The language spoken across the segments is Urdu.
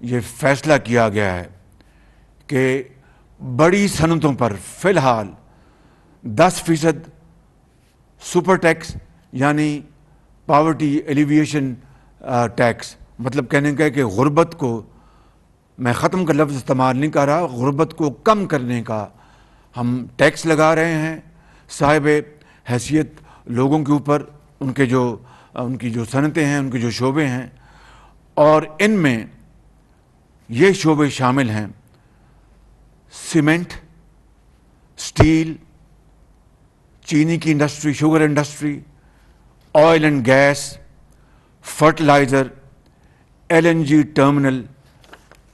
یہ فیصلہ کیا گیا ہے کہ بڑی صنعتوں پر فی الحال 10% سپر ٹیکس یعنی پاورٹی ایلیویشن ٹیکس، مطلب کہنے کا ہے کہ غربت کو، میں ختم کا لفظ استعمال نہیں کر رہا، غربت کو کم کرنے کا ہم ٹیکس لگا رہے ہیں صاحب حیثیت لوگوں کے اوپر، ان کی جو صنعتیں ہیں، ان کے جو شعبے ہیں، اور ان میں یہ شعبے شامل ہیں: سیمنٹ، سٹیل، چینی کی industry, sugar industry, oil and gas, fertiliser, LNG terminal,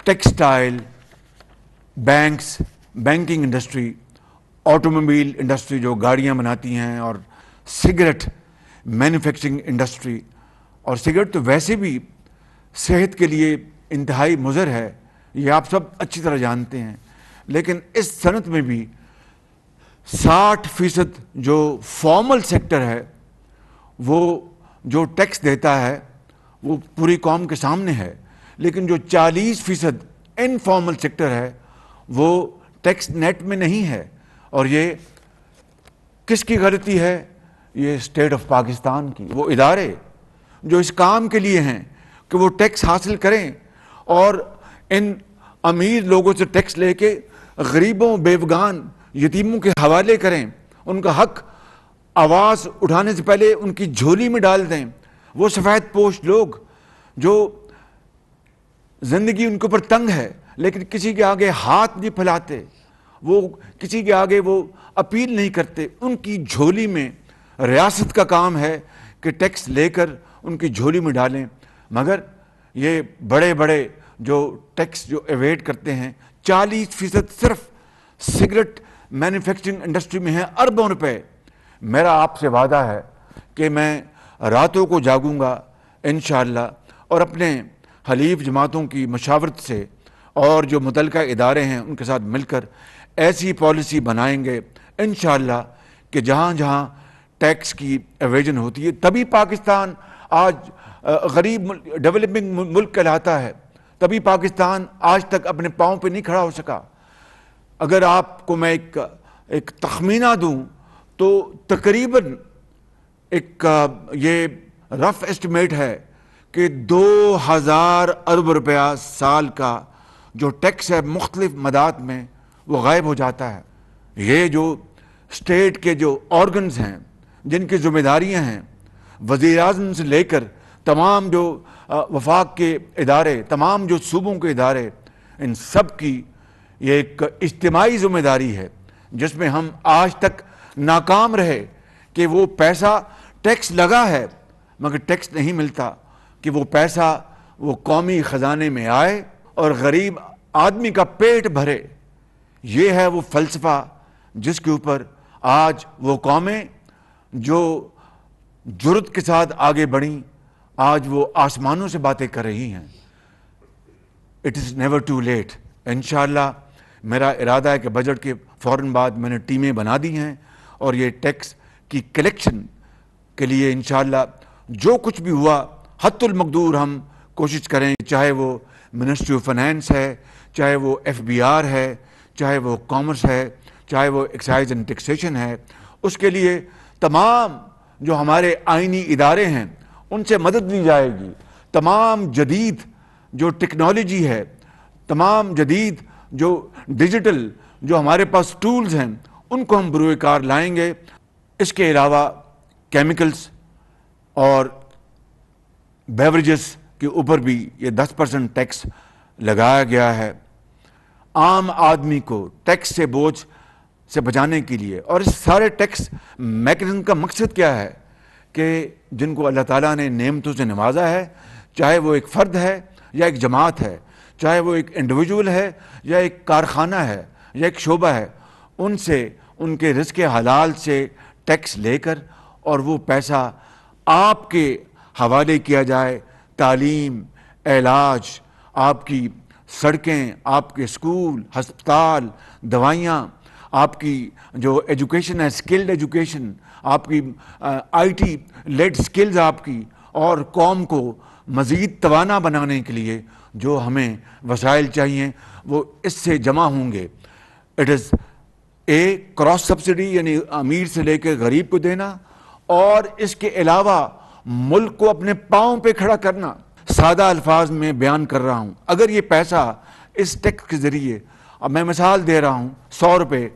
textile, banks, banking industry, automobile industry جو گاڑیاں بناتی ہیں، اور سگریٹ مینوفیکچرنگ انڈسٹری. اور سگریٹ تو ویسے بھی صحت کے لیے انتہائی مضر ہے، یہ آپ سب اچھی طرح جانتے ہیں، لیکن اس صنعت میں بھی 60% جو فارمل سیکٹر ہے وہ جو ٹیکس دیتا ہے وہ پوری قوم کے سامنے ہے، لیکن جو 40% انفارمل سیکٹر ہے وہ ٹیکس نیٹ میں نہیں ہے. اور یہ کس کی غلطی ہے؟ یہ اسٹیٹ آف پاکستان کی. وہ ادارے جو اس کام کے لیے ہیں کہ وہ ٹیکس حاصل کریں اور ان امیر لوگوں سے ٹیکس لے کے غریبوں، بیوگان، یتیموں کے حوالے کریں، ان کا حق آواز اٹھانے سے پہلے ان کی جھولی میں ڈال دیں. وہ سفید پوش لوگ جو زندگی ان کے اوپر تنگ ہے لیکن کسی کے آگے ہاتھ نہیں پھیلاتے، وہ کسی کے آگے وہ اپیل نہیں کرتے، ان کی جھولی میں ریاست کا کام ہے کہ ٹیکس لے کر ان کی جھولی میں ڈالیں. مگر یہ بڑے بڑے جو ٹیکس جو ایویڈ کرتے ہیں، 40% صرف سگریٹ مینوفیکچرنگ انڈسٹری میں ہیں، اربوں روپے. میرا آپ سے وعدہ ہے کہ میں راتوں کو جاگوں گا انشاءاللہ اور اپنے حلیف جماعتوں کی مشاورت سے اور جو متعلقہ ادارے ہیں ان کے ساتھ مل کر ایسی پالیسی بنائیں گے انشاءاللہ کہ جہاں جہاں ٹیکس کی ایویژن ہوتی ہے، تبھی پاکستان آج غریب ڈیولپنگ ملک کہلاتا ہے، تبھی پاکستان آج تک اپنے پاؤں پہ نہیں کھڑا ہو سکا. اگر آپ کو میں ایک تخمینہ دوں تو تقریباً ایک یہ رف ایسٹیمیٹ ہے کہ 2000 ارب روپیہ سال کا جو ٹیکس ہے مختلف مدات میں وہ غائب ہو جاتا ہے. یہ جو اسٹیٹ کے جو آرگنز ہیں، جن کی ذمہ داریاں ہیں، وزیر اعظم سے لے کر تمام جو وفاق کے ادارے، تمام جو صوبوں کے ادارے، ان سب کی یہ ایک اجتماعی ذمہ داری ہے جس میں ہم آج تک ناکام رہے کہ وہ پیسہ ٹیکس لگا ہے مگر ٹیکس نہیں ملتا کہ وہ پیسہ وہ قومی خزانے میں آئے اور غریب آدمی کا پیٹ بھرے. یہ ہے وہ فلسفہ جس کے اوپر آج وہ قومیں جو جرأت کے ساتھ آگے بڑھیں، آج وہ آسمانوں سے باتیں کر رہی ہیں. It is never too late. انشاءاللہ میرا ارادہ ہے کہ بجٹ کے فوراً بعد میں نے ٹیمیں بنا دی ہیں اور یہ ٹیکس کی کلیکشن کے لیے انشاءاللہ جو کچھ بھی ہوا حد المقدور ہم کوشش کریں، چاہے وہ منسٹری آف فائنینس ہے، چاہے وہ FBR ہے، چاہے وہ کامرس ہے، چاہے وہ ایکسائز اینڈ ٹیکسیشن ہے. اس کے لیے تمام جو ہمارے آئینی ادارے ہیں ان سے مدد لی جائے گی. تمام جدید جو ٹیکنالوجی ہے، تمام جدید جو ڈیجیٹل جو ہمارے پاس ٹولز ہیں ان کو ہم بروئے کار لائیں گے. اس کے علاوہ کیمیکلز اور بیوریجز کے اوپر بھی یہ 10% ٹیکس لگایا گیا ہے عام آدمی کو ٹیکس سے بوجھ سے بچانے کے لیے. اور اس سارے ٹیکس میکنزم کا مقصد کیا ہے کہ جن کو اللہ تعالیٰ نے نعمتوں سے نوازا ہے، چاہے وہ ایک فرد ہے یا ایک جماعت ہے، چاہے وہ ایک انڈیویجول ہے یا ایک کارخانہ ہے یا ایک شعبہ ہے، ان سے ان کے رزق حلال سے ٹیکس لے کر اور وہ پیسہ آپ کے حوالے کیا جائے. تعلیم، علاج، آپ کی سڑکیں، آپ کے اسکول، ہسپتال، دوائیاں، آپ کی جو ایجوکیشن ہے، اسکلڈ ایجوکیشن، آپ کی IT لیڈ اسکلز آپ کی، اور قوم کو مزید توانا بنانے کے لیے جو ہمیں وسائل چاہیے وہ اس سے جمع ہوں گے. اٹ از کراس سبسڈی یعنی امیر سے لے کے غریب کو دینا, اور اس کے علاوہ ملک کو اپنے پاؤں پہ کھڑا کرنا. سادہ الفاظ میں بیان کر رہا ہوں, اگر یہ پیسہ اس ٹیکس کے ذریعے, اب میں مثال دے رہا ہوں, 100 روپے